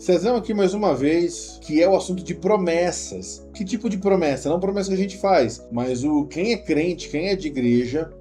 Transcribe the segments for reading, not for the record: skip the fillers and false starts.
Cezão aqui mais uma vez, que é o assunto de promessas. Que tipo de promessa? Não promessa que a gente faz, mas quem é crente, quem é de igreja,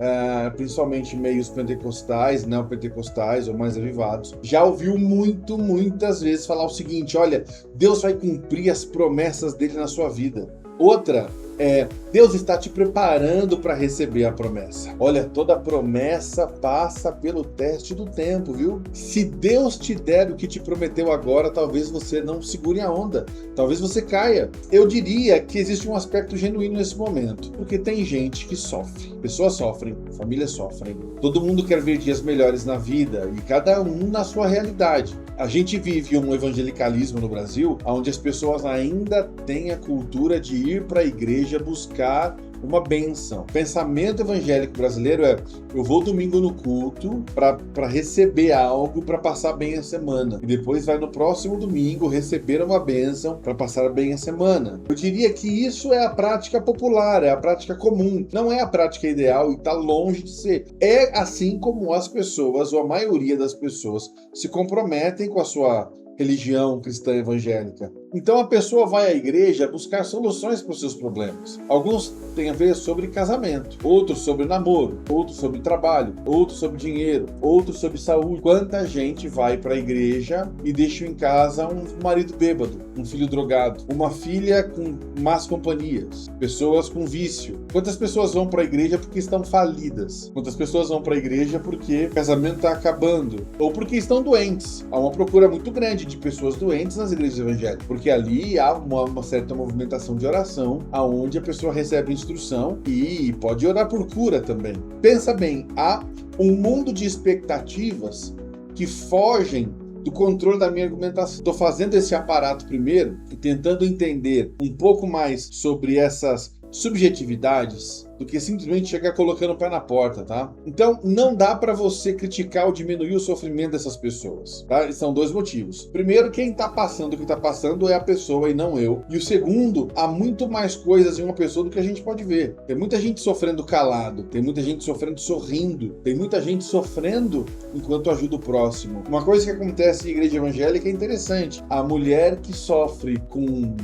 principalmente meios pentecostais, neopentecostais ou mais avivados, já ouviu muitas vezes falar o seguinte: olha, Deus vai cumprir as promessas dele na sua vida. Outra é: Deus está te preparando para receber a promessa. Olha, toda promessa passa pelo teste do tempo, viu? Se Deus te der o que te prometeu agora, talvez você não segure a onda, talvez você caia. Eu diria que existe um aspecto genuíno nesse momento, porque tem gente que sofre, pessoas sofrem, famílias sofrem, todo mundo quer ver dias melhores na vida e cada um na sua realidade. A gente vive um evangelicalismo no Brasil, onde as pessoas ainda têm a cultura de ir para a igreja buscar uma bênção. O pensamento evangélico brasileiro é: eu vou domingo no culto para receber algo para passar bem a semana. E depois vai no próximo domingo receber uma bênção para passar bem a semana. Eu diria que isso é a prática popular, é a prática comum. Não é a prática ideal e está longe de ser. É assim como as pessoas, ou a maioria das pessoas, se comprometem com a sua religião cristã evangélica. Então a pessoa vai à igreja buscar soluções para os seus problemas. Alguns têm a ver sobre casamento, outros sobre namoro, outros sobre trabalho, outros sobre dinheiro, outros sobre saúde. Quanta gente vai para a igreja e deixa em casa um marido bêbado, um filho drogado, uma filha com más companhias, pessoas com vício. Quantas pessoas vão para a igreja porque estão falidas? Quantas pessoas vão para a igreja porque o casamento está acabando? Ou porque estão doentes? Há uma procura muito grande de pessoas doentes nas igrejas evangélicas, porque ali há uma certa movimentação de oração, aonde a pessoa recebe instrução e pode orar por cura também. Pensa bem, há um mundo de expectativas que fogem do controle da minha argumentação. Estou fazendo esse aparato primeiro e tentando entender um pouco mais sobre essas subjetividades do que simplesmente chegar colocando o pé na porta, tá? Então, não dá para você criticar ou diminuir o sofrimento dessas pessoas, tá? E são dois motivos. Primeiro, quem tá passando o que tá passando é a pessoa e não eu. E o segundo, há muito mais coisas em uma pessoa do que a gente pode ver. Tem muita gente sofrendo calado, tem muita gente sofrendo sorrindo, tem muita gente sofrendo enquanto ajuda o próximo. Uma coisa que acontece em igreja evangélica é interessante. A mulher que sofre com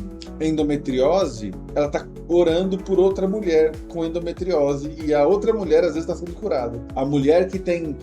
endometriose, ela tá orando por outra mulher com endometriose e a outra mulher às vezes está sendo curada. A mulher que tem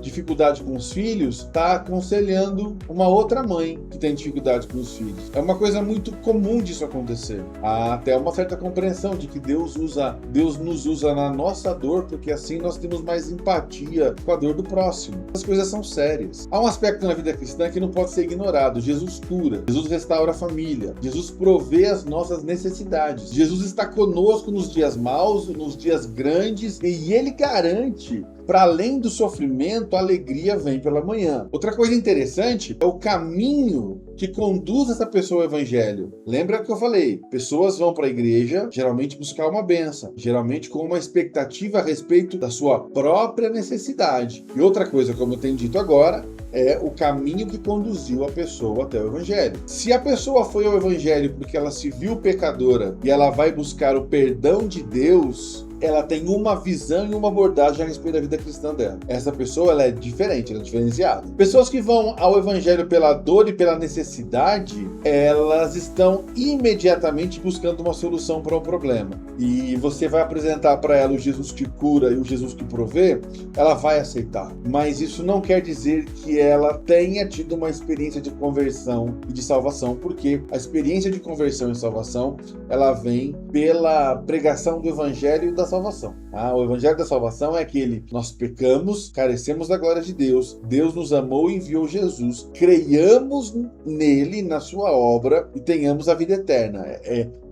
dificuldade com os filhos está aconselhando uma outra mãe que tem dificuldade com os filhos. É uma coisa muito comum disso acontecer. Há até uma certa compreensão de que Deus nos usa na nossa dor, porque assim nós temos mais empatia com a dor do próximo. As coisas são sérias. Há um aspecto na vida cristã que não pode ser ignorado. Jesus cura, Jesus restaura a família, Jesus provê as nossas necessidades. Jesus está conosco nos dias maus, nos dias grandes, e Ele garante, para além do sofrimento, a alegria vem pela manhã. Outra coisa interessante é o caminho que conduz essa pessoa ao evangelho. Lembra que eu falei? Pessoas vão para a igreja, geralmente buscar uma bênção, geralmente com uma expectativa a respeito da sua própria necessidade. E outra coisa, como eu tenho dito agora, é o caminho que conduziu a pessoa até o evangelho. Se a pessoa foi ao evangelho porque ela se viu pecadora e ela vai buscar o perdão de Deus, ela tem uma visão e uma abordagem a respeito da vida cristã dela. Essa pessoa, ela é diferente, ela é diferenciada. Pessoas que vão ao evangelho pela dor e pela necessidade, elas estão imediatamente buscando uma solução para um problema. E você vai apresentar para ela o Jesus que cura e o Jesus que provê, ela vai aceitar. Mas isso não quer dizer que ela tenha tido uma experiência de conversão e de salvação, porque a experiência de conversão e salvação, ela vem pela pregação do evangelho e da salvação. O evangelho da salvação é aquele: nós pecamos, carecemos da glória de Deus, Deus nos amou e enviou Jesus, creiamos nele, na sua obra e tenhamos a vida eterna.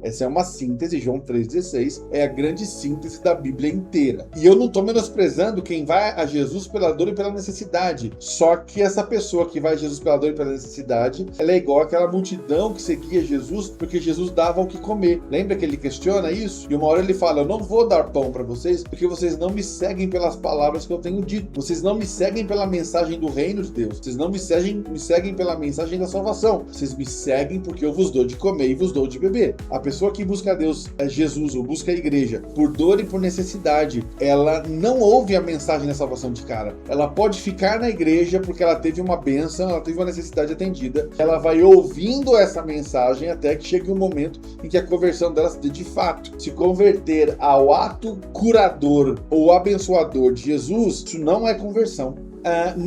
Essa é uma síntese. João 3,16 é a grande síntese da Bíblia inteira. E eu não estou menosprezando quem vai a Jesus pela dor e pela necessidade. Só que essa pessoa que vai a Jesus pela dor e pela necessidade, ela é igual àquela multidão que seguia Jesus porque Jesus dava o que comer. Lembra que ele questiona isso? E uma hora ele fala: eu não vou dar pão para vocês porque vocês não me seguem pelas palavras que eu tenho dito. Vocês não me seguem pela mensagem do reino de Deus. Vocês não me seguem pela mensagem da salvação. Vocês me seguem porque eu vos dou de comer e vos dou de beber. A pessoa pessoa que busca Deus, Jesus, ou busca a igreja, por dor e por necessidade, ela não ouve a mensagem da salvação de cara. Ela pode ficar na igreja porque ela teve uma bênção, ela teve uma necessidade atendida. Ela vai ouvindo essa mensagem até que chegue um momento em que a conversão dela de fato se converter ao ato curador ou abençoador de Jesus. Isso não é conversão.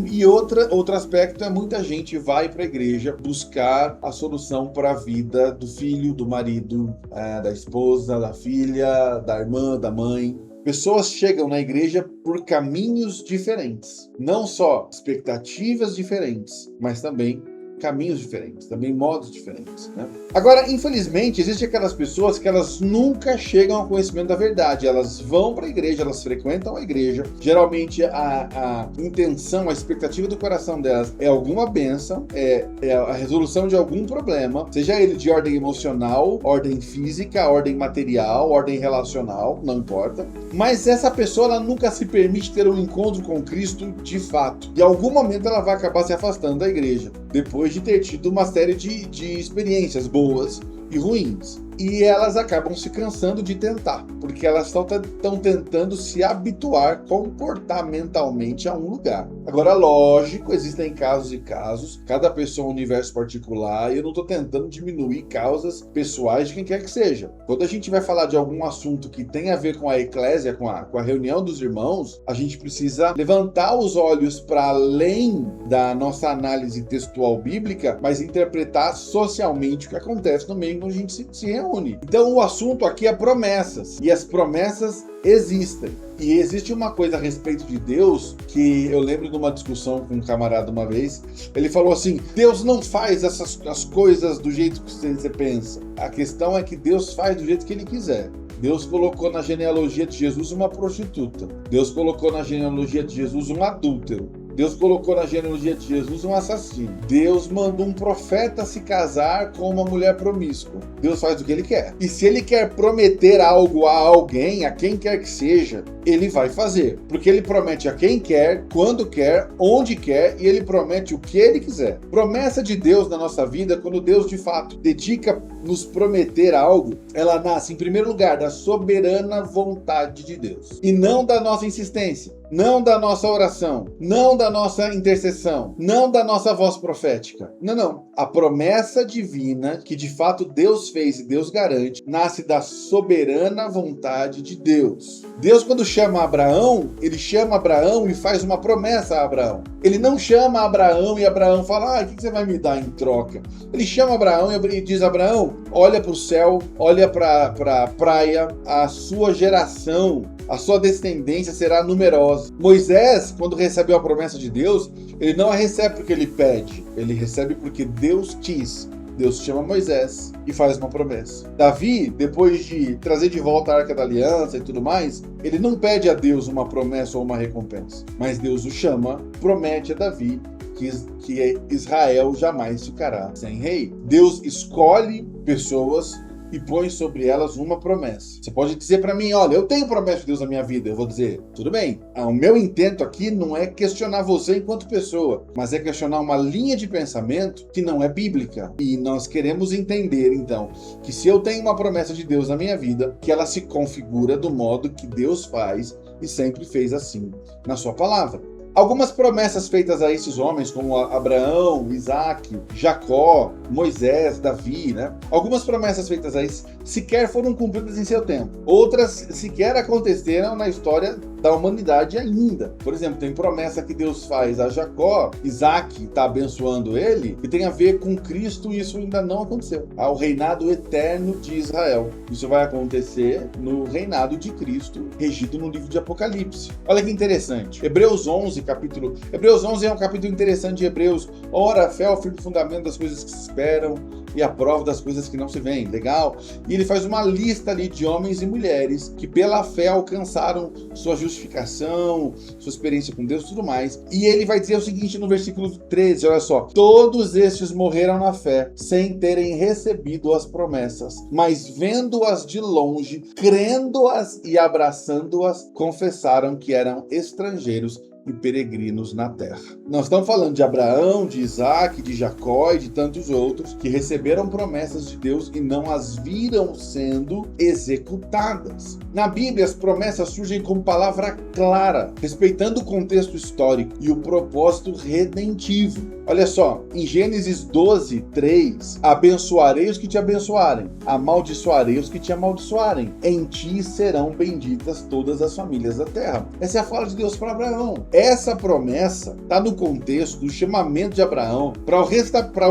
E outro aspecto é muita gente vai para a igreja buscar a solução para a vida do filho, do marido, da esposa, da filha, da irmã, da mãe. Pessoas chegam na igreja por caminhos diferentes, não só expectativas diferentes, mas também caminhos diferentes, também modos diferentes, né? Agora, infelizmente, existem aquelas pessoas que elas nunca chegam ao conhecimento da verdade. Elas vão para a igreja, elas frequentam a igreja. Geralmente, a intenção, a expectativa do coração delas é alguma bênção, é a resolução de algum problema, seja ele de ordem emocional, ordem física, ordem material, ordem relacional, não importa. Mas essa pessoa, ela nunca se permite ter um encontro com Cristo de fato. E em algum momento ela vai acabar se afastando da igreja, depois de ter tido uma série de experiências boas e ruins. E elas acabam se cansando de tentar, porque elas estão tentando se habituar comportamentalmente a um lugar. Agora, lógico, existem casos e casos, cada pessoa é um universo particular, e eu não estou tentando diminuir causas pessoais de quem quer que seja. Quando a gente vai falar de algum assunto que tem a ver com a eclésia, com a reunião dos irmãos, a gente precisa levantar os olhos para além da nossa análise textual bíblica, mas interpretar socialmente o que acontece no meio onde a gente se reúne. Então o assunto aqui é promessas, e as promessas existem. E existe uma coisa a respeito de Deus que eu lembro de uma discussão com um camarada uma vez. Ele falou assim: Deus não faz as coisas do jeito que você pensa. A questão é que Deus faz do jeito que Ele quiser. Deus colocou na genealogia de Jesus uma prostituta. Deus colocou na genealogia de Jesus um adúltero. Deus colocou na genealogia de Jesus um assassino. Deus mandou um profeta se casar com uma mulher promíscua. Deus faz o que Ele quer. E se Ele quer prometer algo a alguém, a quem quer que seja, Ele vai fazer. Porque Ele promete a quem quer, quando quer, onde quer, e Ele promete o que Ele quiser. Promessa de Deus na nossa vida, quando Deus de fato dedica nos prometer algo, ela nasce em primeiro lugar da soberana vontade de Deus. E não da nossa insistência. Não da nossa oração, não da nossa intercessão, não da nossa voz profética. Não. A promessa divina, que de fato Deus fez e Deus garante, nasce da soberana vontade de Deus. Deus, quando chama Abraão, Ele chama Abraão e faz uma promessa a Abraão. Ele não chama Abraão e Abraão fala: o que você vai me dar em troca? Ele chama Abraão e diz: Abraão, olha para o céu, olha para a praia, a sua geração, a sua descendência será numerosa. Moisés, quando recebeu a promessa de Deus, ele não a recebe porque ele pede, ele recebe porque Deus quis. Deus chama Moisés e faz uma promessa. Davi, depois de trazer de volta a Arca da Aliança e tudo mais, ele não pede a Deus uma promessa ou uma recompensa, mas Deus o chama, promete a Davi que Israel jamais ficará sem rei. Deus escolhe pessoas e põe sobre elas uma promessa. Você pode dizer para mim: olha, eu tenho promessa de Deus na minha vida. Eu vou dizer: tudo bem. O meu intento aqui não é questionar você enquanto pessoa, mas é questionar uma linha de pensamento que não é bíblica. E nós queremos entender, então, que se eu tenho uma promessa de Deus na minha vida, que ela se configura do modo que Deus faz e sempre fez assim na sua palavra. Algumas promessas feitas a esses homens, como Abraão, Isaac, Jacó, Moisés, Davi, né? Algumas promessas feitas a esses sequer foram cumpridas em seu tempo. Outras sequer aconteceram na história da humanidade ainda. Por exemplo, tem promessa que Deus faz a Jacó, Isaac está abençoando ele, que tem a ver com Cristo, e isso ainda não aconteceu. Há o reinado eterno de Israel. Isso vai acontecer no reinado de Cristo, regido no livro de Apocalipse. Olha que interessante. Hebreus 11 é um capítulo interessante de Hebreus. Ora, a fé é o firme fundamento das coisas que se esperam e a prova das coisas que não se veem. Legal? E ele faz uma lista ali de homens e mulheres que pela fé alcançaram sua justificação, sua experiência com Deus e tudo mais. E ele vai dizer o seguinte no versículo 13, olha só: todos estes morreram na fé, sem terem recebido as promessas, mas vendo-as de longe, crendo-as e abraçando-as, confessaram que eram estrangeiros e peregrinos na terra. Nós estamos falando de Abraão, de Isaac, de Jacó e de tantos outros que receberam promessas de Deus e não as viram sendo executadas. Na Bíblia, as promessas surgem com palavra clara, respeitando o contexto histórico e o propósito redentivo. Olha só, em Gênesis 12, 3, abençoarei os que te abençoarem, amaldiçoarei os que te amaldiçoarem. Em ti serão benditas todas as famílias da terra. Essa é a fala de Deus para Abraão. Essa promessa está no contexto do chamamento de Abraão para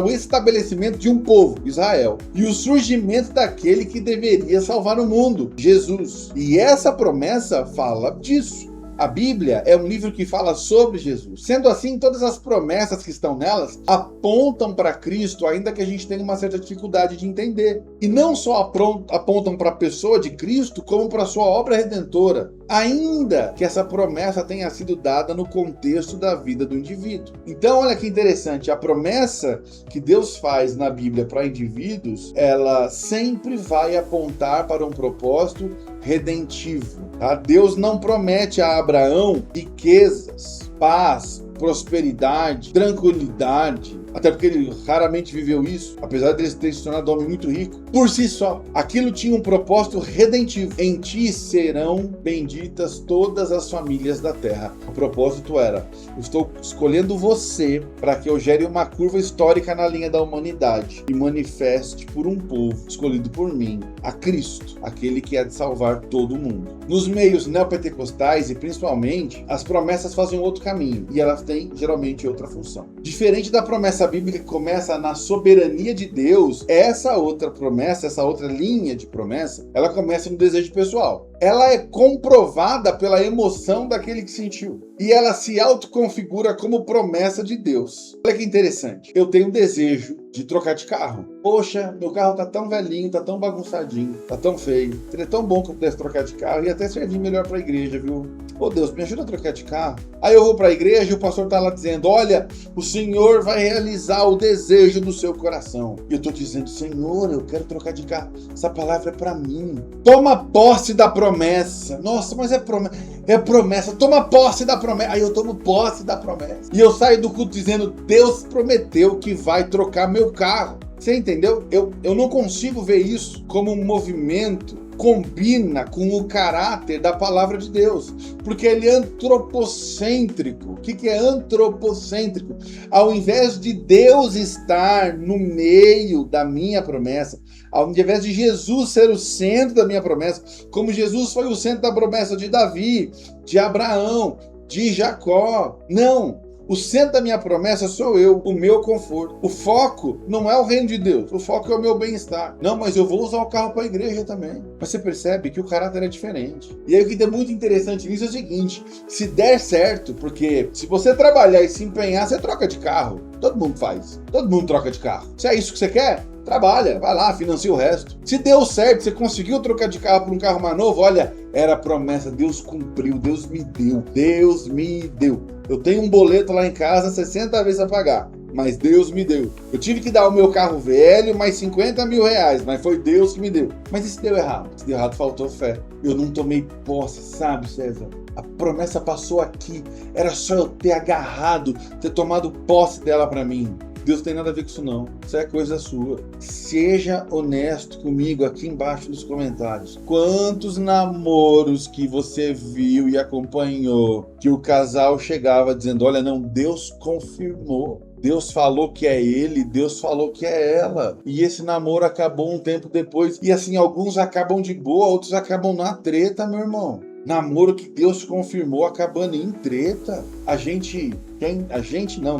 o estabelecimento de um povo, Israel, e o surgimento daquele que deveria salvar o mundo, Jesus. E essa promessa fala disso. A Bíblia é um livro que fala sobre Jesus. Sendo assim, todas as promessas que estão nelas apontam para Cristo, ainda que a gente tenha uma certa dificuldade de entender. E não só apontam para a pessoa de Cristo, como para a sua obra redentora, ainda que essa promessa tenha sido dada no contexto da vida do indivíduo. Então, olha que interessante, a promessa que Deus faz na Bíblia para indivíduos, ela sempre vai apontar para um propósito redentivo. Tá? Deus não promete a Abraão riquezas, paz, prosperidade, tranquilidade, até porque ele raramente viveu isso, apesar de ele ter se tornado um homem muito rico, por si só. Aquilo tinha um propósito redentivo. Em ti serão benditas todas as famílias da terra. O propósito era, eu estou escolhendo você para que eu gere uma curva histórica na linha da humanidade e manifeste por um povo escolhido por mim, a Cristo, aquele que há de salvar todo mundo. Nos meios neopentecostais e principalmente, as promessas fazem outro caminho e elas têm geralmente outra função. Diferente da promessa bíblica que começa na soberania de Deus, essa outra promessa, essa outra linha de promessa, ela começa no desejo pessoal. Ela é comprovada pela emoção daquele que sentiu. E ela se autoconfigura como promessa de Deus. Olha que interessante. Eu tenho um desejo de trocar de carro. Poxa, meu carro tá tão velhinho, tá tão bagunçadinho, tá tão feio. Seria tão bom que eu pudesse trocar de carro e até servir melhor pra igreja, viu? Ô Deus, me ajuda a trocar de carro. Aí eu vou pra igreja e o pastor tá lá dizendo, olha, o Senhor vai realizar o desejo do seu coração. E eu tô dizendo, Senhor, eu quero trocar de carro. Essa palavra é pra mim. Toma posse da promessa. Nossa, mas é promessa. Toma posse da promessa. Aí eu tomo posse da promessa. E eu saio do culto dizendo, Deus prometeu que vai trocar meu carro. Você entendeu? Eu não consigo ver isso como um movimento combina com o caráter da palavra de Deus, porque ele é antropocêntrico. O que é antropocêntrico? Ao invés de Deus estar no meio da minha promessa, ao invés de Jesus ser o centro da minha promessa, como Jesus foi o centro da promessa de Davi, de Abraão, de Jacó, não. O centro da minha promessa sou eu, o meu conforto. O foco não é o reino de Deus, o foco é o meu bem-estar. Não, mas eu vou usar o carro para a igreja também. Mas você percebe que o caráter é diferente. E aí o que é muito interessante nisso é o seguinte, se der certo, porque se você trabalhar e se empenhar, você troca de carro. Todo mundo faz. Todo mundo troca de carro. Se é isso que você quer, trabalha, vai lá, financia o resto. Se deu certo, você conseguiu trocar de carro por um carro mais novo, olha, era a promessa, Deus cumpriu, Deus me deu, Deus me deu. Eu tenho um boleto lá em casa, 60 vezes a pagar, mas Deus me deu. Eu tive que dar o meu carro velho, mais 50 mil reais, mas foi Deus que me deu. Mas e se deu errado? Se deu errado, faltou fé. Eu não tomei posse, sabe, César? A promessa passou aqui, era só eu ter agarrado, ter tomado posse dela para mim. Deus não tem nada a ver com isso não, isso é coisa sua. Seja honesto comigo aqui embaixo nos comentários. Quantos namoros que você viu e acompanhou que o casal chegava dizendo, olha não, Deus confirmou. Deus falou que é ele, Deus falou que é ela. E esse namoro acabou um tempo depois. E assim, alguns acabam de boa, outros acabam na treta, meu irmão. Namoro que Deus confirmou acabando em treta.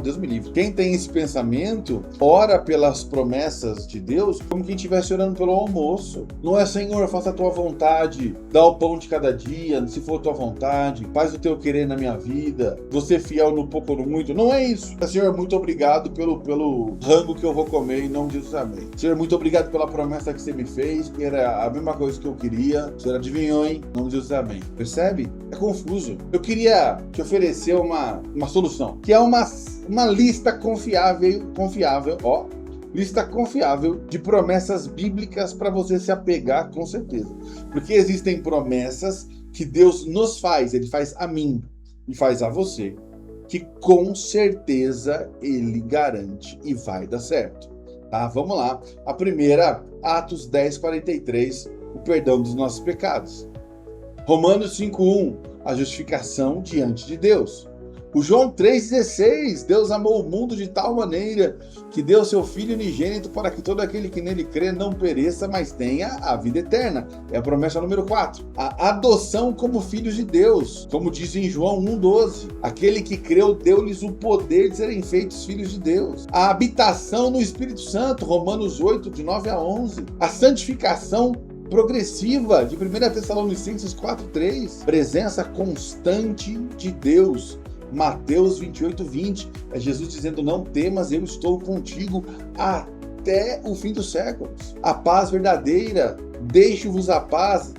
Deus me livre. Quem tem esse pensamento, ora pelas promessas de Deus como quem estivesse orando pelo almoço. Não é, Senhor, faça a tua vontade, dá o pão de cada dia, se for a tua vontade, faz o teu querer na minha vida, você fiel no pouco ou no muito. Não é isso. Senhor, muito obrigado pelo rango que eu vou comer, em nome de Jesus, amém. Senhor, muito obrigado pela promessa que você me fez, que era a mesma coisa que eu queria. O Senhor adivinhou, hein? Em nome de Jesus, amém. Percebe? É confuso. Eu queria te oferecer uma solução, que é uma lista confiável, lista confiável de promessas bíblicas para você se apegar com certeza. Porque existem promessas que Deus nos faz, ele faz a mim. e faz a você, que com certeza ele garante e vai dar certo. Tá? Vamos lá. A primeira, Atos 10:43, o perdão dos nossos pecados. Romanos 5:1, a justificação diante de Deus. O João 3,16, Deus amou o mundo de tal maneira que deu seu Filho unigênito para que todo aquele que nele crê não pereça, mas tenha a vida eterna. É a promessa número 4. A adoção como filhos de Deus, como diz em João 1,12. Aquele que creu deu-lhes o poder de serem feitos filhos de Deus. A habitação no Espírito Santo, Romanos 8, de 9 a 11. A santificação progressiva, de 1 Tessalonicenses 4,3. Presença constante de Deus. Mateus 28:20, é Jesus dizendo: não temas, eu estou contigo até o fim dos séculos. A paz verdadeira, deixo-vos a paz,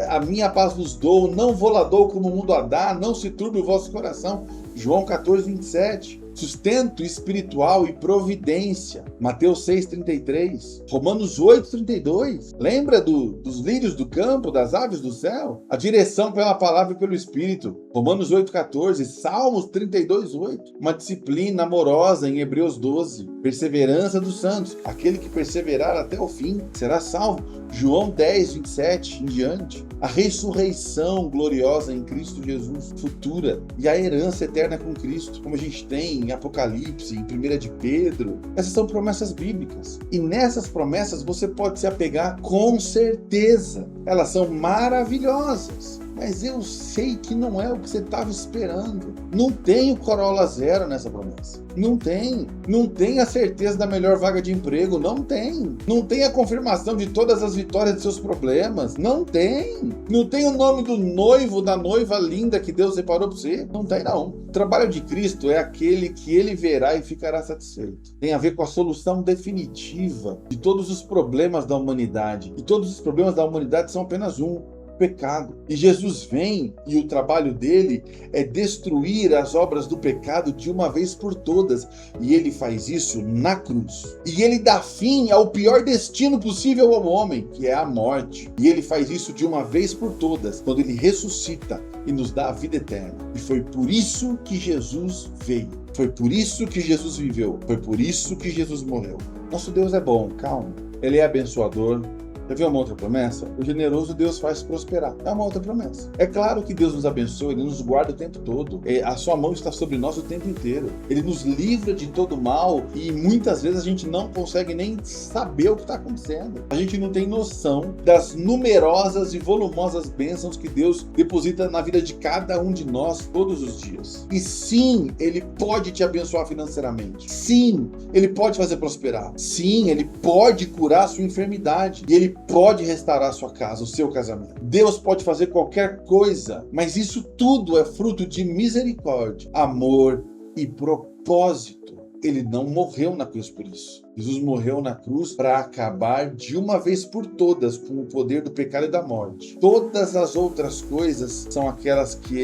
a minha paz vos dou, não vou lá dou como o mundo a dá, não se turbe o vosso coração. João 14:27. Sustento espiritual e providência, Mateus 6:33, Romanos 8:32. Lembra dos lírios do campo, das aves do céu? A direção pela palavra e pelo Espírito, Romanos 8:14, Salmos 32:8. Uma disciplina amorosa em Hebreus 12, perseverança dos santos, aquele que perseverar até o fim será salvo, João 10:27 em diante. A ressurreição gloriosa em Cristo Jesus, futura, e a herança eterna com Cristo, como a gente tem em Apocalipse, em 1 de Pedro. Essas são promessas bíblicas. E nessas promessas você pode se apegar com certeza. Elas são maravilhosas. Mas eu sei que não é o que você estava esperando. Não tem o Corolla Zero nessa promessa. Não tem. Não tem a certeza da melhor vaga de emprego. Não tem. Não tem a confirmação de todas as vitórias de seus problemas. Não tem. Não tem o nome do noivo, da noiva linda que Deus separou para você. Não tem, não. O trabalho de Cristo é aquele que ele verá e ficará satisfeito. Tem a ver com a solução definitiva de todos os problemas da humanidade. E todos os problemas da humanidade são apenas um: pecado. E Jesus vem e o trabalho dele é destruir as obras do pecado de uma vez por todas. E ele faz isso na cruz. E ele dá fim ao pior destino possível ao homem, que é a morte. E ele faz isso de uma vez por todas, quando ele ressuscita e nos dá a vida eterna. E foi por isso que Jesus veio. Foi por isso que Jesus viveu. Foi por isso que Jesus morreu. Nosso Deus é bom, calma. Ele é abençoador. Quer ver uma outra promessa? O generoso Deus faz prosperar. É uma outra promessa. É claro que Deus nos abençoa, Ele nos guarda o tempo todo. A sua mão está sobre nós o tempo inteiro. Ele nos livra de todo mal e muitas vezes a gente não consegue nem saber o que está acontecendo. A gente não tem noção das numerosas e volumosas bênçãos que Deus deposita na vida de cada um de nós todos os dias. E sim, Ele pode te abençoar financeiramente. Sim, Ele pode fazer prosperar. Sim, Ele pode curar a sua enfermidade. E Ele pode restaurar a sua casa, o seu casamento. Deus pode fazer qualquer coisa, mas isso tudo é fruto de misericórdia, amor e propósito. Ele não morreu na cruz por isso. Jesus morreu na cruz para acabar de uma vez por todas com o poder do pecado e da morte. Todas as outras coisas são aquelas que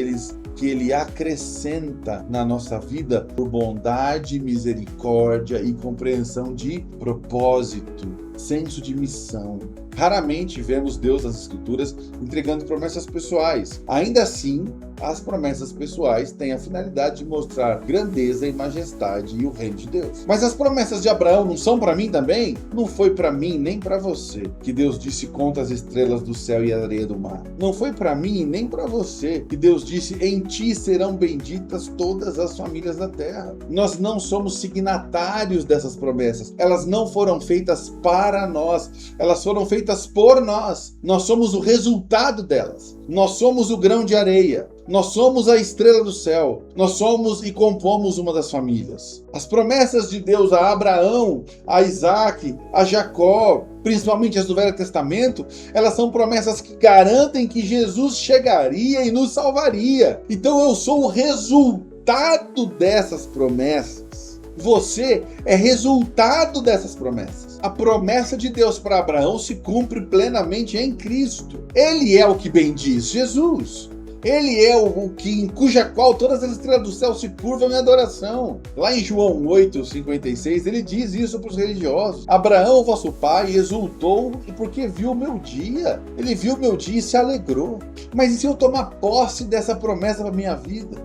ele acrescenta na nossa vida por bondade, misericórdia e compreensão de propósito, senso de missão. Raramente vemos Deus nas Escrituras entregando promessas pessoais. Ainda assim, as promessas pessoais têm a finalidade de mostrar grandeza e majestade e o reino de Deus. Mas as promessas de Abraão não são para mim também? Não foi para mim nem para você que Deus disse: conta as estrelas do céu e a areia do mar. Não foi para mim nem para você que Deus disse: em ti serão benditas todas as famílias da terra. Nós não somos signatários dessas promessas. Elas não foram feitas para nós. Elas foram feitas por nós. Nós somos o resultado delas. Nós somos o grão de areia. Nós somos a estrela do céu. Nós somos e compomos uma das famílias. As promessas de Deus a Abraão, a Isaac, a Jacó, principalmente as do Velho Testamento, elas são promessas que garantem que Jesus chegaria e nos salvaria. Então eu sou o resultado dessas promessas. Você é resultado dessas promessas. A promessa de Deus para Abraão se cumpre plenamente em Cristo. Ele é o que bendiz, Jesus. Ele é o que, em cuja qual todas as estrelas do céu se curvam em adoração. Lá em João 8:56, ele diz isso para os religiosos. Abraão, vosso pai, exultou porque viu o meu dia. Ele viu o meu dia e se alegrou. Mas e se eu tomar posse dessa promessa para minha vida?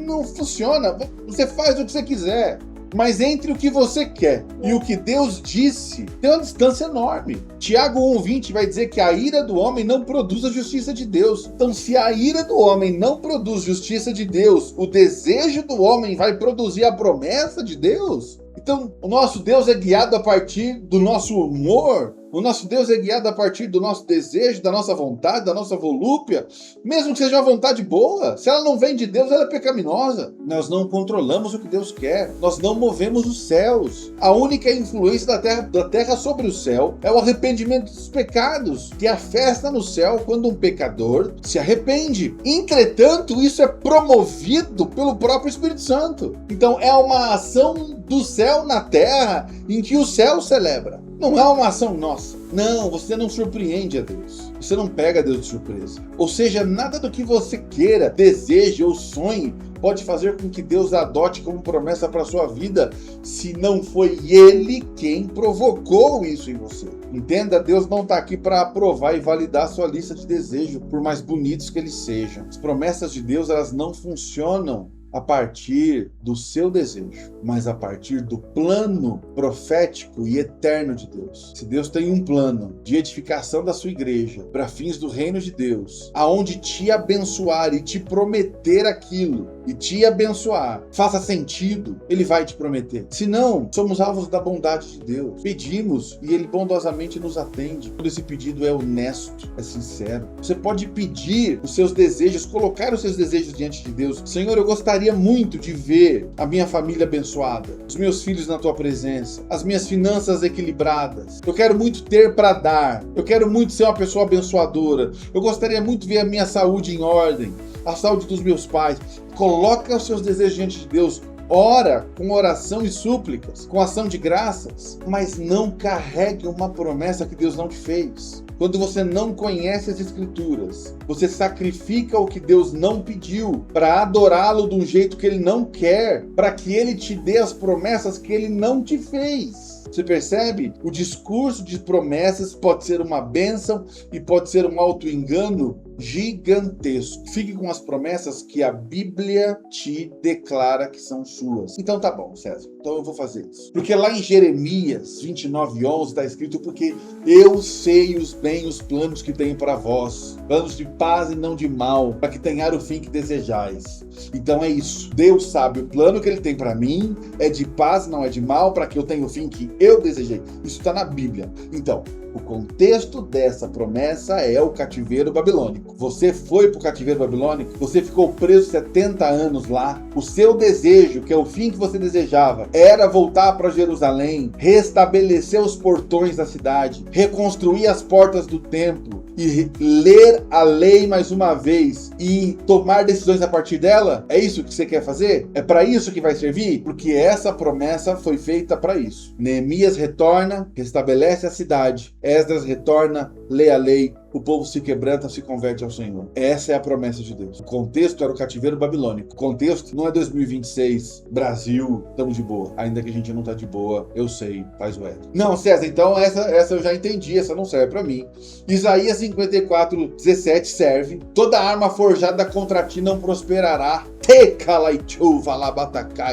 Não funciona. Você faz o que você quiser. Mas entre o que você quer e o que Deus disse, tem uma distância enorme. Tiago 1,20 vai dizer que a ira do homem não produz a justiça de Deus. Então, se a ira do homem não produz justiça de Deus, o desejo do homem vai produzir a promessa de Deus? Então, o nosso Deus é guiado a partir do nosso humor? O nosso Deus é guiado a partir do nosso desejo, da nossa vontade, da nossa volúpia, mesmo que seja uma vontade boa. Se ela não vem de Deus, ela é pecaminosa. Nós não controlamos o que Deus quer. Nós não movemos os céus. A única influência da terra sobre o céu é o arrependimento dos pecados, que é a festa no céu quando um pecador se arrepende. Entretanto, isso é promovido pelo próprio Espírito Santo. Então, é uma ação do céu na terra em que o céu celebra. Não é uma ação nossa. Não, você não surpreende a Deus. Você não pega Deus de surpresa. Ou seja, nada do que você queira, deseje ou sonhe pode fazer com que Deus adote como promessa para a sua vida, se não foi Ele quem provocou isso em você. Entenda, Deus não está aqui para aprovar e validar sua lista de desejos, por mais bonitos que eles sejam. As promessas de Deus, elas não funcionam a partir do seu desejo, mas a partir do plano profético e eterno de Deus. Se Deus tem um plano de edificação da sua igreja para fins do reino de Deus, aonde te abençoar e te prometer aquilo, e te abençoar, faça sentido, Ele vai te prometer. Se não, somos alvos da bondade de Deus. Pedimos e Ele bondosamente nos atende. Quando esse pedido é honesto, é sincero. Você pode pedir os seus desejos, colocar os seus desejos diante de Deus. Senhor, eu gostaria muito de ver a minha família abençoada, os meus filhos na Tua presença, as minhas finanças equilibradas. Eu quero muito ter para dar. Eu quero muito ser uma pessoa abençoadora. Eu gostaria muito de ver a minha saúde em ordem, a saúde dos meus pais. Coloca os seus desejos diante de Deus. Ora com oração e súplicas, com ação de graças, mas não carregue uma promessa que Deus não te fez. Quando você não conhece as Escrituras, você sacrifica o que Deus não pediu para adorá-lo de um jeito que Ele não quer, para que Ele te dê as promessas que Ele não te fez. Você percebe? O discurso de promessas pode ser uma bênção e pode ser um auto-engano gigantesco. Fique com as promessas que a Bíblia te declara que são suas. Então tá bom, César. Então eu vou fazer isso. Porque lá em Jeremias 29:11 está escrito: porque eu sei bem os planos que tenho para vós, planos de paz e não de mal, para que tenhar o fim que desejais. Então é isso. Deus sabe, o plano que Ele tem para mim é de paz, não é de mal, para que eu tenha o fim que eu desejei. Isso está na Bíblia. Então, o contexto dessa promessa é o cativeiro babilônico. Você foi para o cativeiro babilônico, você ficou preso 70 anos lá. O seu desejo, que é o fim que você desejava, era voltar para Jerusalém, restabelecer os portões da cidade, reconstruir as portas do templo e ler a lei mais uma vez e tomar decisões a partir dela. É isso que você quer fazer? É para isso que vai servir? Porque essa promessa foi feita para isso. Neemias retorna, restabelece a cidade. Esdras retorna, lê a lei, o povo se quebranta, se converte ao Senhor. Essa é a promessa de Deus. O contexto era o cativeiro babilônico. O contexto não é 2026, Brasil, estamos de boa. Ainda que a gente não tá de boa, eu sei, faz o Edson. Não, César, então essa eu já entendi, essa não serve para mim. Isaías 54:17 serve. Toda arma forjada contra ti não prosperará.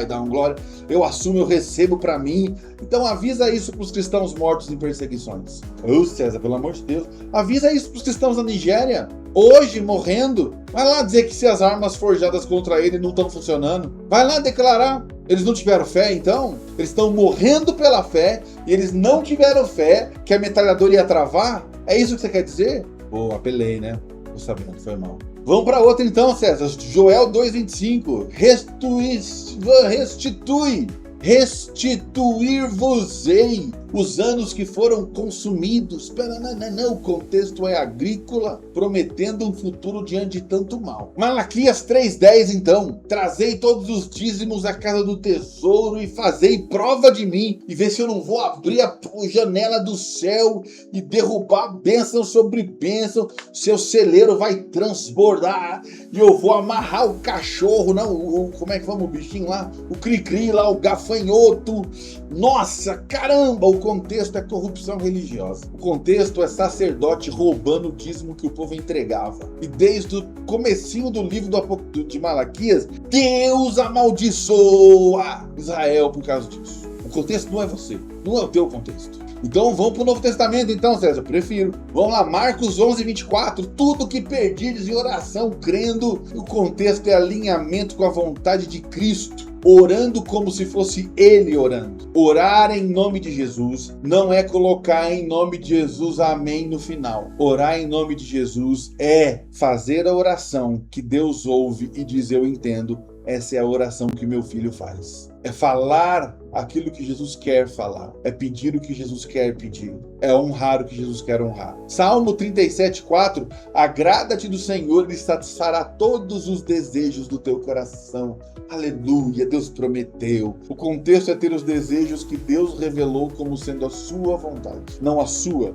Dá uma glória. Eu assumo, eu recebo para mim. Então avisa isso para os cristãos mortos em perseguições. Ô César, pelo amor de Deus, avisa isso para os cristãos da Nigéria, hoje morrendo. Vai lá dizer que se as armas forjadas contra ele não estão funcionando. Vai lá declarar. Eles não tiveram fé, então? Eles estão morrendo pela fé e eles não tiveram fé que a metralhadora ia travar? É isso que você quer dizer? Pô, apelei, né? Tô sabendo, foi mal. Vamos para outra então, César. Joel 2:25. Restituir-vos-ei os anos que foram consumidos. Não, o contexto é agrícola, prometendo um futuro diante de tanto mal. Malaquias 3:10 então. Trazei todos os dízimos à casa do tesouro e fazei prova de mim, e vê se eu não vou abrir a janela do céu e derrubar bênção sobre bênção. Seu celeiro vai transbordar e eu vou amarrar o cachorro, não, como é que vamos o bichinho lá? O cri-cri lá, o gafanhoto. Nossa, caramba, o contexto é corrupção religiosa. O contexto é sacerdote roubando o dízimo que o povo entregava. E desde o comecinho do livro de Malaquias, Deus amaldiçoa Israel por causa disso. O contexto não é você, não é o teu contexto. Então vamos para o Novo Testamento então, César, prefiro. Vamos lá, Marcos 11, 24. Tudo que perdides em oração, crendo, o contexto é alinhamento com a vontade de Cristo. Orando como se fosse Ele orando. Orar em nome de Jesus não é colocar em nome de Jesus amém no final. Orar em nome de Jesus é fazer a oração que Deus ouve e diz eu entendo. Essa é a oração que meu filho faz. É falar aquilo que Jesus quer falar. É pedir o que Jesus quer pedir. É honrar o que Jesus quer honrar. Salmo 37:4. Agrada-te do Senhor e satisfará todos os desejos do teu coração. Aleluia, Deus prometeu. O contexto é ter os desejos que Deus revelou como sendo a sua vontade. Não a sua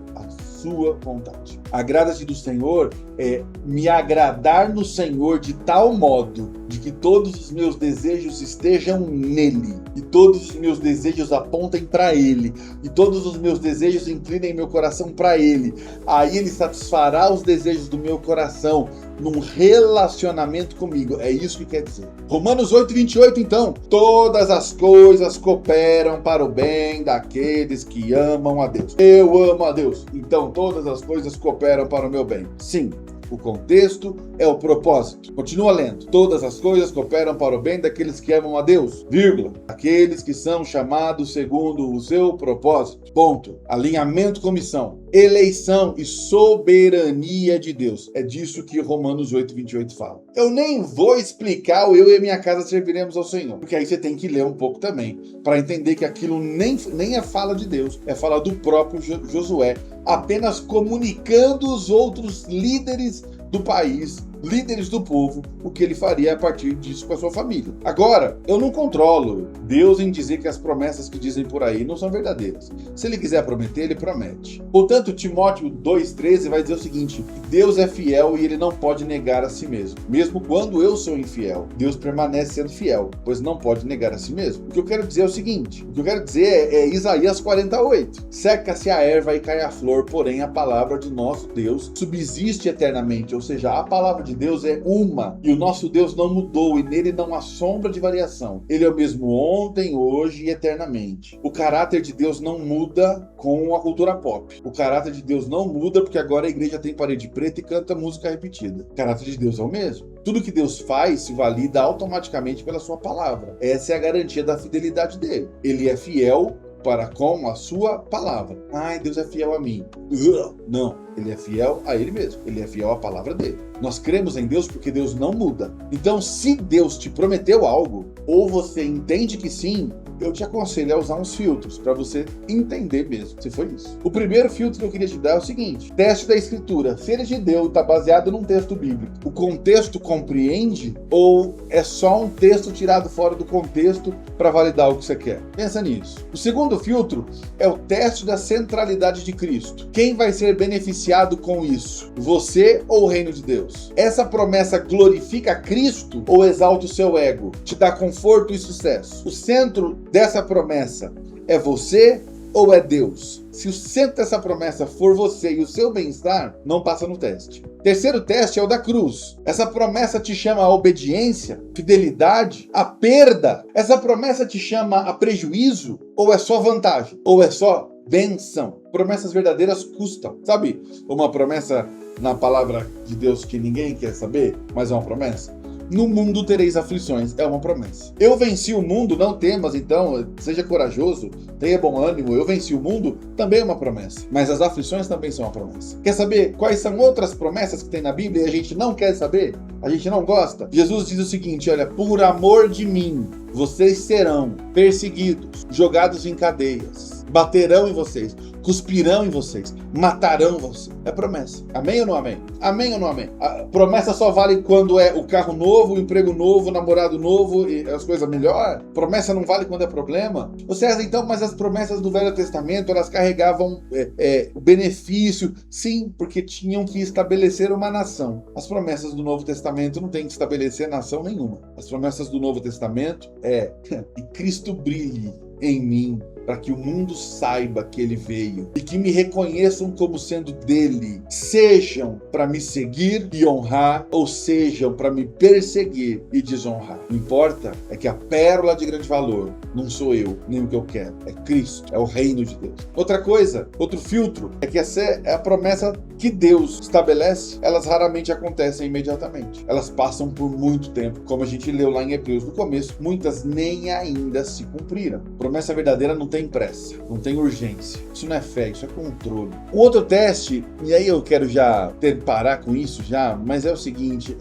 vontade. Agrada-te do Senhor é me agradar no Senhor de tal modo de que todos os meus desejos estejam nele e todos os meus desejos apontem para ele e todos os meus desejos inclinem meu coração para ele. Aí ele satisfará os desejos do meu coração num relacionamento comigo. É isso que quer dizer. Romanos 8:28 então. Todas as coisas cooperam para o bem daqueles que amam a Deus. Eu amo a Deus. Então todas as coisas cooperam para o meu bem. Sim. O contexto é o propósito. Continua lendo. Todas as coisas cooperam para o bem daqueles que amam a Deus, vírgula, aqueles que são chamados segundo o seu propósito. Ponto. Alinhamento com missão. Eleição e soberania de Deus. É disso que Romanos 8:28 fala. Eu nem vou explicar o eu e minha casa serviremos ao Senhor, porque aí você tem que ler um pouco também, para entender que aquilo nem é fala de Deus, é fala do próprio Josué, apenas comunicando os outros líderes do país, líderes do povo, o que ele faria a partir disso com a sua família. Agora, eu não controlo Deus em dizer que as promessas que dizem por aí não são verdadeiras. Se ele quiser prometer, ele promete. Portanto, Timóteo 2,13 vai dizer o seguinte: Deus é fiel e ele não pode negar a si mesmo. Mesmo quando eu sou infiel, Deus permanece sendo fiel, pois não pode negar a si mesmo. O que eu quero dizer é o seguinte, é Isaías 48. Seca-se a erva e cai a flor, porém a palavra de nosso Deus subsiste eternamente. Ou seja, a palavra de Deus é uma, e o nosso Deus não mudou, e nele não há sombra de variação. Ele é o mesmo ontem, hoje e eternamente. O caráter de Deus não muda com a cultura pop. O caráter de Deus não muda porque agora a igreja tem parede preta e canta música repetida. O caráter de Deus é o mesmo. Tudo que Deus faz se valida automaticamente pela sua palavra. Essa é a garantia da fidelidade dele. Ele é fiel para com a sua palavra. Ai, Deus é fiel a mim. Não, ele é fiel a ele mesmo. Ele é fiel à palavra dele. Nós cremos em Deus porque Deus não muda. Então, se Deus te prometeu algo, ou você entende que sim, eu te aconselho a usar uns filtros para você entender mesmo se foi isso. O primeiro filtro que eu queria te dar é o seguinte: teste da escritura. Se ele te deu, está baseado num texto bíblico. O contexto compreende ou é só um texto tirado fora do contexto para validar o que você quer? Pensa nisso. O segundo filtro é o teste da centralidade de Cristo. Quem vai ser beneficiado com isso? Você ou o reino de Deus? Essa promessa glorifica Cristo ou exalta o seu ego? Te dá conforto e sucesso? O centro dessa promessa é você ou é Deus? Se o centro dessa promessa for você e o seu bem-estar, não passa no teste. Terceiro teste é o da cruz. Essa promessa te chama a obediência, fidelidade, a perda? Essa promessa te chama a prejuízo? Ou é só vantagem? Ou é só benção? Promessas verdadeiras custam. Sabe uma promessa na palavra de Deus que ninguém quer saber, mas é uma promessa? No mundo tereis aflições, é uma promessa. Eu venci o mundo, não temas, então, seja corajoso, tenha bom ânimo, eu venci o mundo, também é uma promessa. Mas as aflições também são uma promessa. Quer saber quais são outras promessas que tem na Bíblia e a gente não quer saber? A gente não gosta? Jesus diz o seguinte, olha, por amor de mim, vocês serão perseguidos, jogados em cadeias, baterão em vocês, cuspirão em vocês, matarão vocês. É promessa. Amém ou não amém? Amém ou não amém? A promessa só vale quando é o carro novo, o emprego novo, o namorado novo e as coisas melhor? Promessa não vale quando é problema? Ô César, então, mas as promessas do Velho Testamento, elas carregavam benefício? Sim, porque tinham que estabelecer uma nação. As promessas do Novo Testamento não têm que estabelecer nação nenhuma. As promessas do Novo Testamento é que Cristo brilhe em mim para que o mundo saiba que ele veio e que me reconheçam como sendo dele, sejam para me seguir e honrar, ou sejam para me perseguir e desonrar. Não importa, é que a pérola de grande valor não sou eu, nem o que eu quero, é Cristo, é o reino de Deus. Outra coisa, outro filtro, é que essa é a promessa que Deus estabelece, elas raramente acontecem imediatamente. Elas passam por muito tempo, como a gente leu lá em Hebreus no começo, muitas nem ainda se cumpriram. Promessa verdadeira não tem pressa, não tem urgência. Isso não é fé, isso é controle. O outro teste, e aí eu quero já parar com isso já, mas é o seguinte,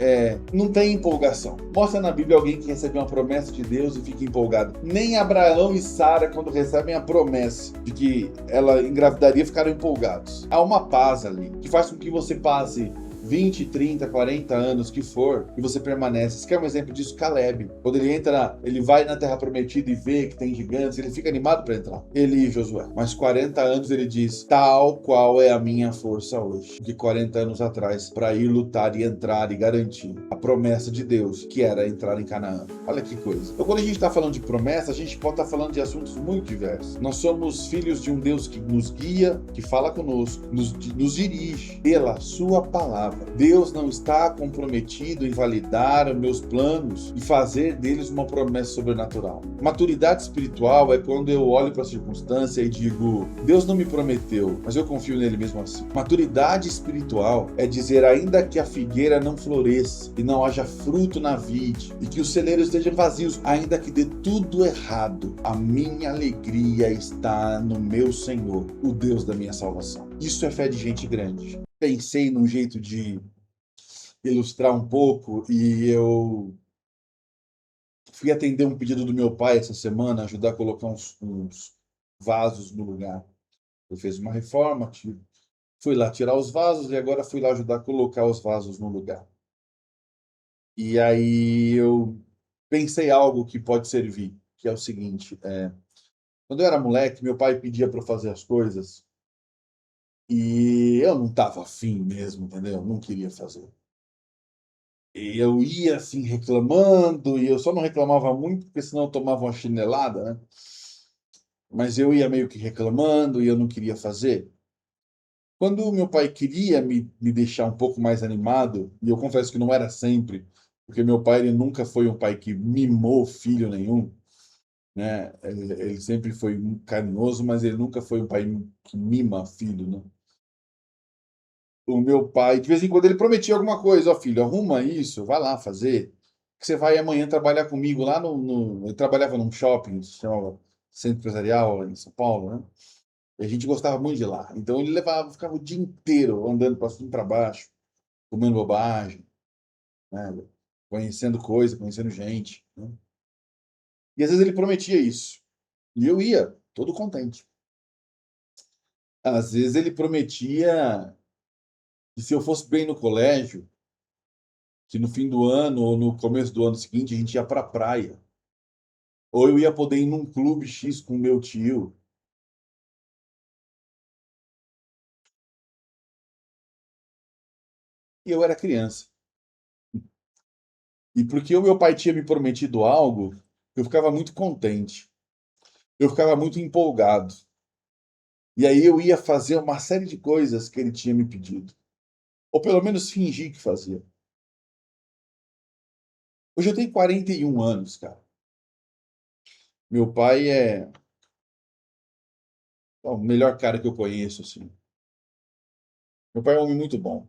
não tem empolgação. Mostra na Bíblia alguém que recebe uma promessa de Deus e fica empolgado. Nem Abraão e Sara, quando recebem a promessa de que ela engravidaria, ficaram empolgados. Há uma paz ali, que faz com que você passe 20, 30, 40 anos que for, e você permanece. Você quer um exemplo disso? Caleb. Quando ele vai na Terra Prometida e vê que tem gigantes, ele fica animado para entrar. Ele e Josué. Mas 40 anos ele diz, tal qual é a minha força hoje, de 40 anos atrás, para ir lutar e entrar e garantir a promessa de Deus, que era entrar em Canaã. Olha que coisa. Então, quando a gente está falando de promessa, a gente pode estar falando de assuntos muito diversos. Nós somos filhos de um Deus que nos guia, que fala conosco, nos dirige pela sua palavra. Deus não está comprometido em validar os meus planos e fazer deles uma promessa sobrenatural. Maturidade espiritual é quando eu olho para a circunstância e digo, Deus não me prometeu, mas eu confio nele mesmo assim. Maturidade espiritual é dizer, ainda que a figueira não floresça e não haja fruto na vide e que os celeiros estejam vazios, ainda que dê tudo errado, a minha alegria está no meu Senhor, o Deus da minha salvação. Isso é fé de gente grande. Pensei num jeito de ilustrar um pouco e eu fui atender um pedido do meu pai essa semana, ajudar a colocar uns vasos no lugar. Eu fiz uma reforma, fui lá tirar os vasos e agora fui lá ajudar a colocar os vasos no lugar. E aí eu pensei algo que pode servir, que é o seguinte, quando eu era moleque, meu pai pedia para eu fazer as coisas e eu não estava afim mesmo, entendeu? Não queria fazer. E eu ia assim reclamando, e eu só não reclamava muito, porque senão eu tomava uma chinelada, né? Mas eu ia meio que reclamando e eu não queria fazer. Quando o meu pai queria me deixar um pouco mais animado, e eu confesso que não era sempre, porque meu pai ele nunca foi um pai que mimou filho nenhum, né? Ele sempre foi carinhoso, mas ele nunca foi um pai que mima filho, né? O meu pai, de vez em quando, ele prometia alguma coisa, ó filho, arruma isso, vai lá fazer, que você vai amanhã trabalhar comigo lá eu trabalhava num shopping, se chamava Centro Empresarial, em São Paulo, né? E a gente gostava muito de lá. Então ele ficava o dia inteiro andando para cima e para baixo, comendo bobagem, né? Conhecendo coisa, conhecendo gente, né? E às vezes ele prometia isso. E eu ia, todo contente. Às vezes ele prometia que se eu fosse bem no colégio, que no fim do ano ou no começo do ano seguinte a gente ia para a praia. Ou eu ia poder ir num clube X com meu tio. E eu era criança. E porque o meu pai tinha me prometido algo, eu ficava muito contente. Eu ficava muito empolgado. E aí eu ia fazer uma série de coisas que ele tinha me pedido. Ou pelo menos fingir que fazia. Hoje eu tenho 41 anos, cara. Meu pai é o melhor cara que eu conheço, assim. Meu pai é um homem muito bom.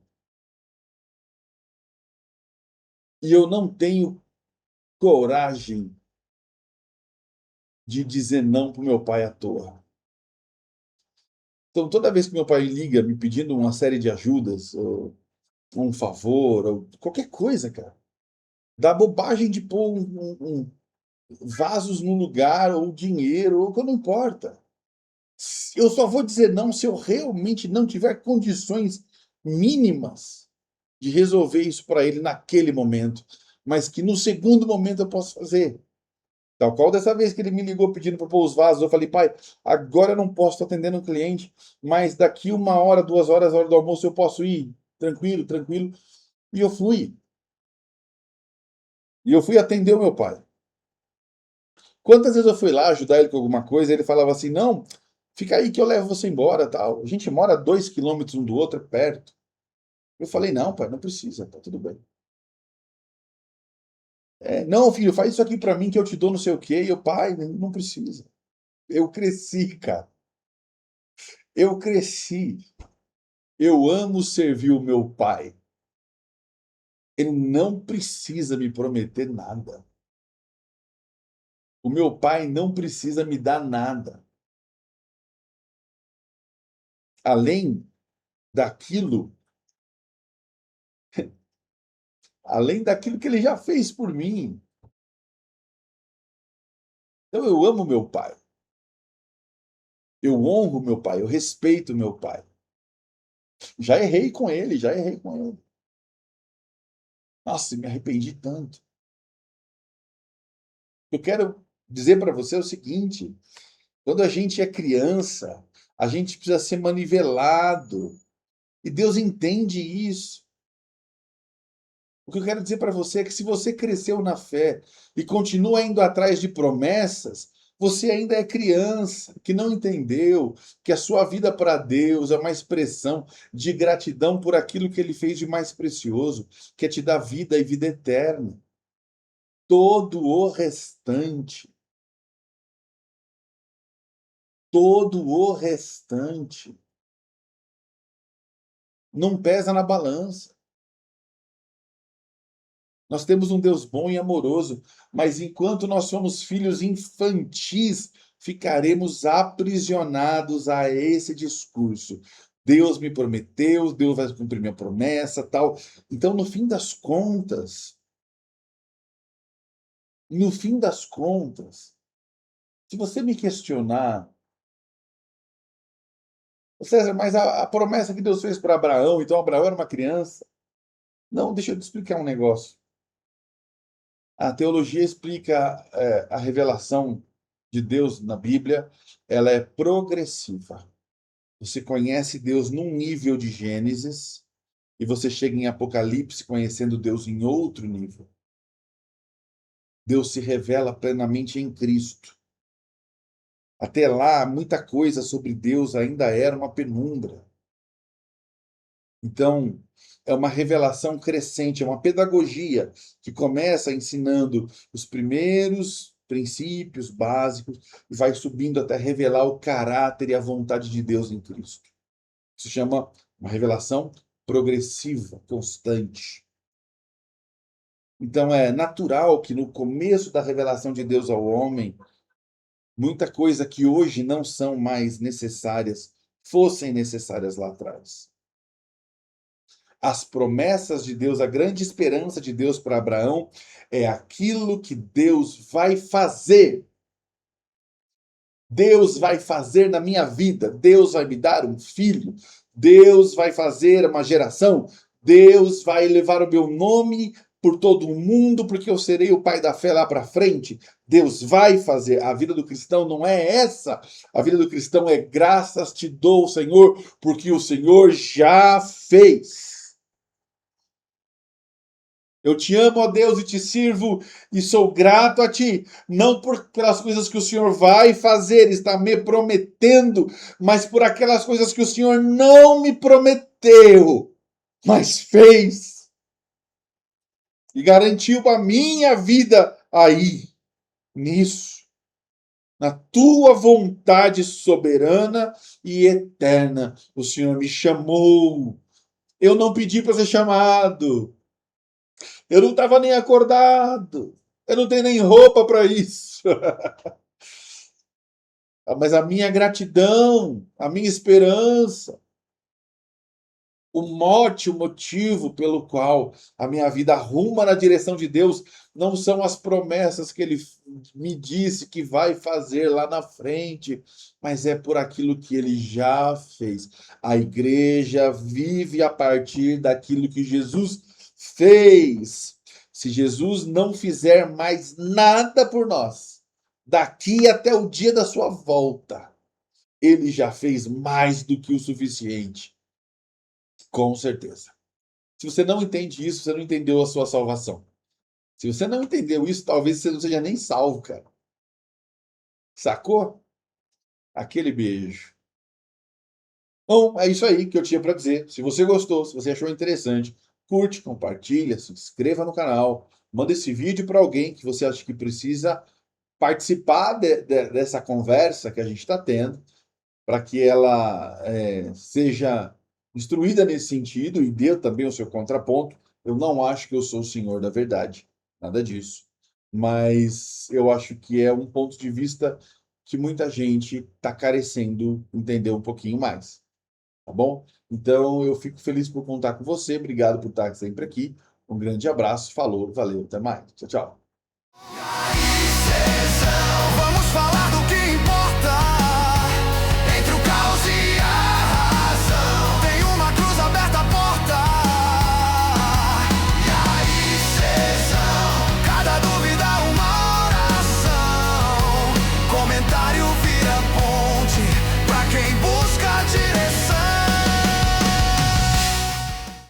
E eu não tenho coragem de dizer não pro meu pai à toa. Então, toda vez que meu pai liga me pedindo uma série de ajudas, ou um favor, ou qualquer coisa, cara, dá bobagem de pôr vasos no lugar, ou dinheiro, ou que não importa. Eu só vou dizer não se eu realmente não tiver condições mínimas de resolver isso para ele naquele momento, mas que no segundo momento eu posso fazer. Tal qual dessa vez que ele me ligou pedindo para pôr os vasos, eu falei, pai, agora eu não posso estar atendendo um cliente, mas daqui 1 hora, 2 horas, a hora do almoço, eu posso ir tranquilo, tranquilo. E eu fui. E eu fui atender o meu pai. Quantas vezes eu fui lá ajudar ele com alguma coisa, e ele falava assim, não, fica aí que eu levo você embora, tal. A gente mora a 2 quilômetros um do outro, é perto. Eu falei, não, pai, não precisa, tá tudo bem. Não, filho, faz isso aqui pra mim que eu te dou não sei o quê. E eu, pai, não precisa. Eu cresci, cara. Eu cresci. Eu amo servir o meu pai. Ele não precisa me prometer nada. O meu pai não precisa me dar nada. Além daquilo, além daquilo que ele já fez por mim. Então eu amo meu pai. Eu honro meu pai, eu respeito meu pai. Já errei com ele, já errei com ele. Nossa, me arrependi tanto. Eu quero dizer para você o seguinte: quando a gente é criança, a gente precisa ser manivelado. E Deus entende isso. O que eu quero dizer para você é que se você cresceu na fé e continua indo atrás de promessas, você ainda é criança, que não entendeu que a sua vida para Deus é uma expressão de gratidão por aquilo que ele fez de mais precioso, que é te dar vida e vida eterna. Todo o restante, todo o restante não pesa na balança. Nós temos um Deus bom e amoroso, mas enquanto nós somos filhos infantis, ficaremos aprisionados a esse discurso. Deus me prometeu, Deus vai cumprir minha promessa, tal. Então, no fim das contas, se você me questionar, César, mas a promessa que Deus fez para Abraão, então Abraão era uma criança? Não, deixa eu te explicar um negócio. A teologia explica a revelação de Deus na Bíblia, ela é progressiva. Você conhece Deus num nível de Gênesis e você chega em Apocalipse conhecendo Deus em outro nível. Deus se revela plenamente em Cristo. Até lá, muita coisa sobre Deus ainda era uma penumbra. Então, é uma revelação crescente, é uma pedagogia que começa ensinando os primeiros princípios básicos e vai subindo até revelar o caráter e a vontade de Deus em Cristo. Isso se chama uma revelação progressiva, constante. Então, é natural que no começo da revelação de Deus ao homem, muita coisa que hoje não são mais necessárias fossem necessárias lá atrás. As promessas de Deus, a grande esperança de Deus para Abraão é aquilo que Deus vai fazer. Deus vai fazer na minha vida. Deus vai me dar um filho. Deus vai fazer uma geração. Deus vai levar o meu nome por todo o mundo, porque eu serei o pai da fé lá para frente. Deus vai fazer. A vida do cristão não é essa. A vida do cristão é graças te dou, Senhor, porque o Senhor já fez. Eu te amo, ó Deus, e te sirvo e sou grato a ti, não pelas coisas que o Senhor vai fazer, está me prometendo, mas por aquelas coisas que o Senhor não me prometeu, mas fez e garantiu a minha vida aí, nisso, na tua vontade soberana e eterna. O Senhor me chamou. Eu não pedi para ser chamado. Eu não estava nem acordado. Eu não tenho nem roupa para isso. Mas a minha gratidão, a minha esperança, o mote, o motivo pelo qual a minha vida arruma na direção de Deus não são as promessas que ele me disse que vai fazer lá na frente, mas é por aquilo que ele já fez. A igreja vive a partir daquilo que Jesus fez. Se Jesus não fizer mais nada por nós, daqui até o dia da sua volta, ele já fez mais do que o suficiente. Com certeza. Se você não entende isso, você não entendeu a sua salvação. Se você não entendeu isso, talvez você não seja nem salvo, cara. Sacou? Aquele beijo. Bom, é isso aí que eu tinha para dizer. Se você gostou, se você achou interessante, curte, compartilha, se inscreva no canal, manda esse vídeo para alguém que você acha que precisa participar dessa conversa que a gente está tendo, para que ela seja instruída nesse sentido e dê também o seu contraponto. Eu não acho que eu sou o senhor da verdade, nada disso. Mas eu acho que é um ponto de vista que muita gente está carecendo entender um pouquinho mais, tá bom? Então eu fico feliz por contar com você, obrigado por estar sempre aqui. Um grande abraço, falou, valeu, até mais. Tchau, tchau.